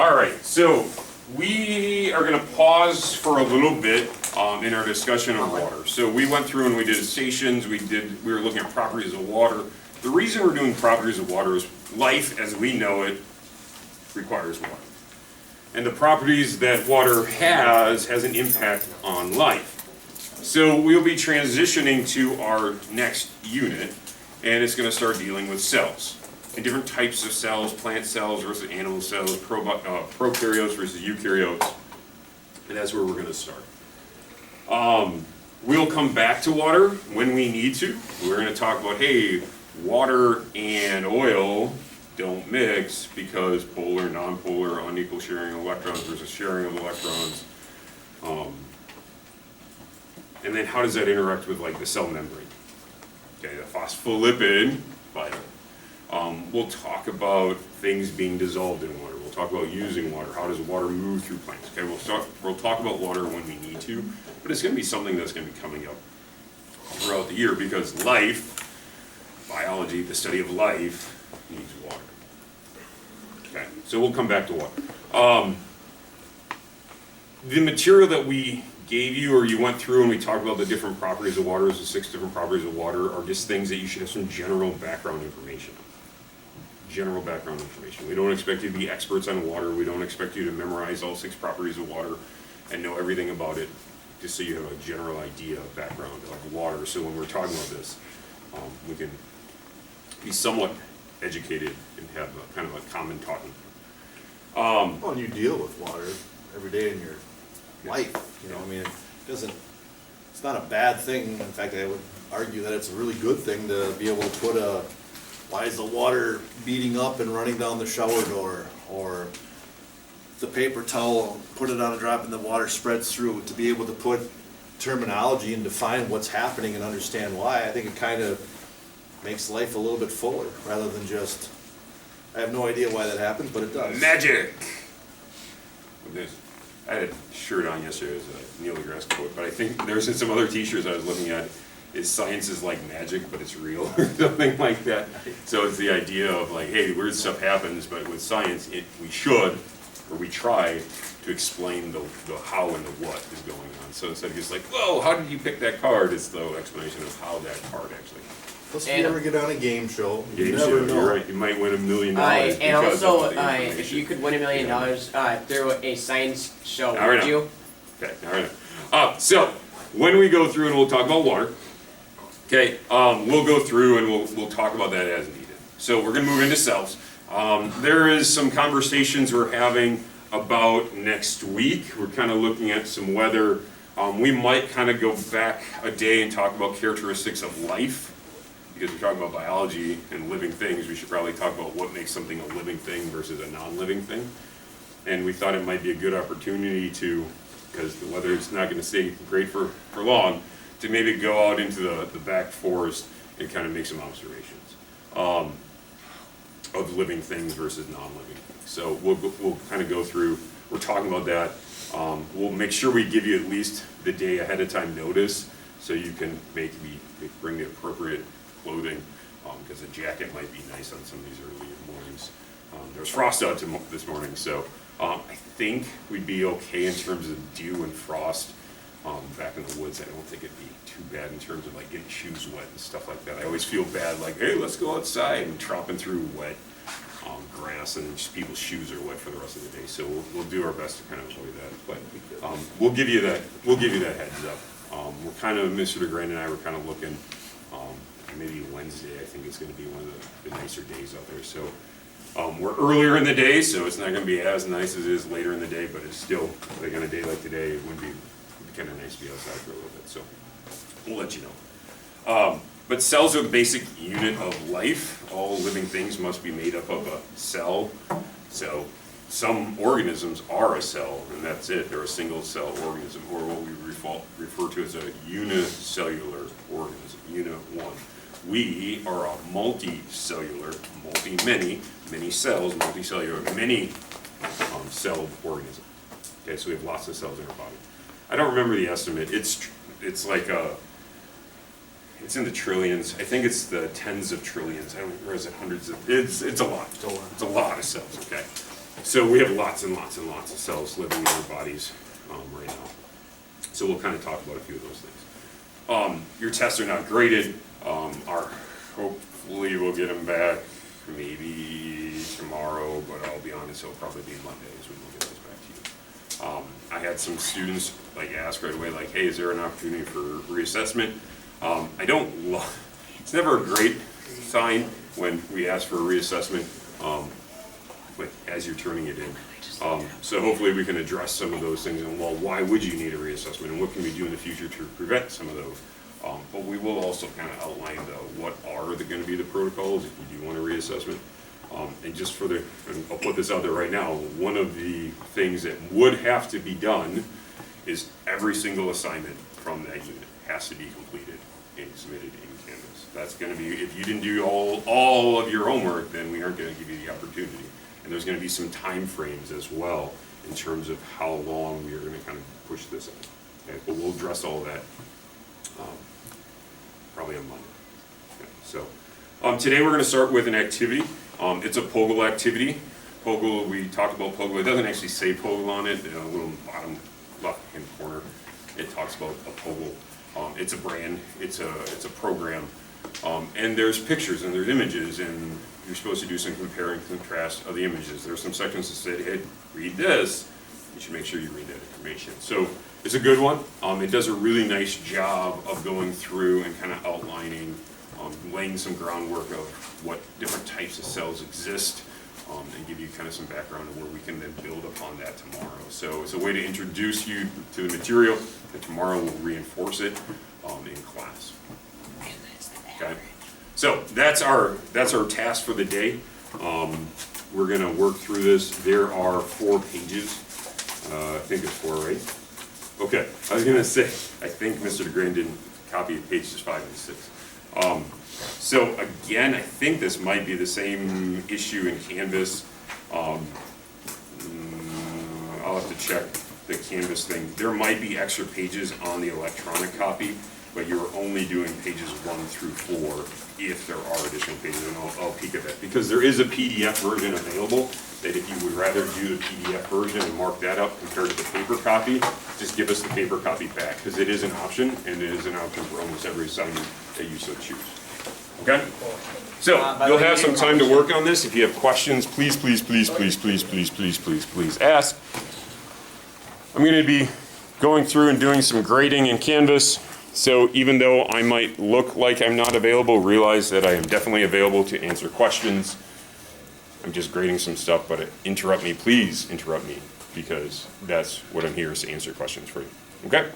All right, so we are going to pause for a little bit in our discussion of water. So we went through and we did stations, we were looking at properties of water. The reason we're doing properties of water is life as we know it requires water. And the properties that water has an impact on life. So we'll be transitioning to our next unit, and it's going to start dealing with cells. And different types of cells, plant cells versus animal cells, prokaryotes versus eukaryotes, and that's where we're going to start. We'll come back to water when we need to. We're going to talk about, hey, water and oil don't mix because polar, nonpolar, unequal sharing of electrons versus sharing of electrons. And then how does that interact with like the cell membrane? Okay, the phospholipid vital. We'll talk about things being dissolved in water. We'll talk about using water. How does water move through plants? Okay, we'll talk about water when we need to, but it's going to be something that's going to be coming up throughout the year because life, biology, the study of life, needs water. Okay, so we'll come back to water. The material that we gave you or you went through and we talked about the different properties of water, the 6 different properties of water, are just things that you should have some general background information on. General background information. We don't expect you to be experts on water. We don't expect you to memorize all 6 properties of water and know everything about it, just so you have a general idea of background of water. So when we're talking about this, we can be somewhat educated and have a, kind of a common talking. Well, and you deal with water every day in your life, you know, I mean, it's not a bad thing. In fact, I would argue that it's a really good thing to be able to put why is the water beating up and running down the shower door, or the paper towel, put it on a drop and the water spreads through, to be able to put terminology and define what's happening and understand why. I think it kind of makes life a little bit fuller, rather than just, I have no idea why that happens, but it does. Magic! I had a shirt on yesterday, it was a Neil deGrasse quote, but I think there's some other t-shirts I was looking at, is science is like magic, but it's real, or something like that. So it's the idea of like, hey, weird stuff happens, but with science, we should, or we try to explain the how and the what is going on. So instead of just like, whoa, how did you pick that card? It's the explanation of how that card actually. Plus, if you ever get on a game show, you Game never show, know. you're right, you might win $1 million. And because also, of the if you could win $1 million through a science show, Now would I know. you? Okay, all right. So when we go through and we'll talk about water, okay, we'll go through and we'll talk about that as needed. So we're going to move into cells. There is some conversations we're having about next week. We're kind of looking at some weather. We might kind of go back a day and talk about characteristics of life. Because we're talking about biology and living things, we should probably talk about what makes something a living thing versus a non-living thing. And we thought it might be a good opportunity to, because the weather is not going to stay great for long, to maybe go out into the back forest and kind of make some observations of living things versus non-living things. So we'll kind of go through, we're talking about that. We'll make sure we give you at least the day ahead of time notice so you can bring the appropriate clothing, because a jacket might be nice on some of these early mornings. There was frost out this morning, so I think we'd be okay in terms of dew and frost back in the woods. I don't think it'd be too bad in terms of like getting shoes wet and stuff like that. I always feel bad, like, hey, let's go outside and tromping through wet grass, and just people's shoes are wet for the rest of the day. So we'll do our best to kind of avoid that. But we'll give you that heads up. We're kind of, Mr. DeGrand and I were kind of looking. Maybe Wednesday, I think it's going to be one of the nicer days out there. So we're earlier in the day, so it's not going to be as nice as it is later in the day, but it's still, like on a day like today, it would be kind of nice to be outside for a little bit. So we'll let you know. But cells are the basic unit of life. All living things must be made up of a cell. So some organisms are a cell, and that's it. They're a single cell organism, or what we refer to as a unicellular organism, unit 1. We are a multicellular, many cells, multicellular, many celled organism. Okay, so we have lots of cells in our body. I don't remember the estimate. It's like it's in the trillions. I think it's the tens of trillions. I don't remember, is it hundreds of? It's a lot. It's a lot of cells. Okay. So we have lots and lots and lots of cells living in our bodies right now. So we'll kind of talk about a few of those things. Your tests are not graded. Hopefully we'll get them back maybe tomorrow, but I'll be honest, it'll probably be Mondays when we'll get those back to you. I had some students like ask right away, like, hey, is there an opportunity for reassessment? It's never a great sign when we ask for a reassessment, but as you're turning it in. So hopefully we can address some of those things, and well, why would you need a reassessment, and what can we do in the future to prevent some of those? But we will also kind of outline what are going to be the protocols if you do want a reassessment. And just and I'll put this out there right now, one of the things that would have to be done is every single assignment from that unit has to be completed and submitted in Canvas. That's going to be, if you didn't do all of your homework, then we aren't going to give you the opportunity. And there's going to be some time frames as well in terms of how long we are going to kind of push this in. Okay? But we'll address all of that probably on Monday. Okay? So today we're going to start with an activity. It's a POGIL activity. POGIL, we talked about POGIL. It doesn't actually say POGIL on it. In a little bottom left-hand corner, it talks about a POGIL. It's a brand. It's a program. And there's pictures and there's images, and you're supposed to do some compare and contrast of the images. There's some sections that say, hey, read this. You should make sure you read that information. So it's a good one. It does a really nice job of going through and kind of outlining, laying some groundwork of what different types of cells exist, and give you kind of some background of where we can then build upon that tomorrow. So it's a way to introduce you to the material, and tomorrow we'll reinforce it in class. Okay, so that's our task for the day. We're going to work through this. There are 4 pages. I think it's 4, right? Okay, I was going to say, I think Mr. DeGrand didn't copy pages 5 and 6. So again, I think this might be the same issue in Canvas. I'll have to check the Canvas thing. There might be extra pages on the electronic copy, but you're only doing pages 1 through 4 if there are additional pages, and I'll peek at that. Because there is a PDF version available, that if you would rather do the PDF version and mark that up compared to the paper copy, just give us the paper copy back, because it is an option, and it is an option for almost every assignment that you so choose. Okay? So, you'll have some time to work on this. If you have questions, please ask. I'm going to be going through and doing some grading in Canvas. So even though I might look like I'm not available, realize that I am definitely available to answer questions. I'm just grading some stuff, but interrupt me, please interrupt me, because that's what I'm here is to answer questions for you. Okay?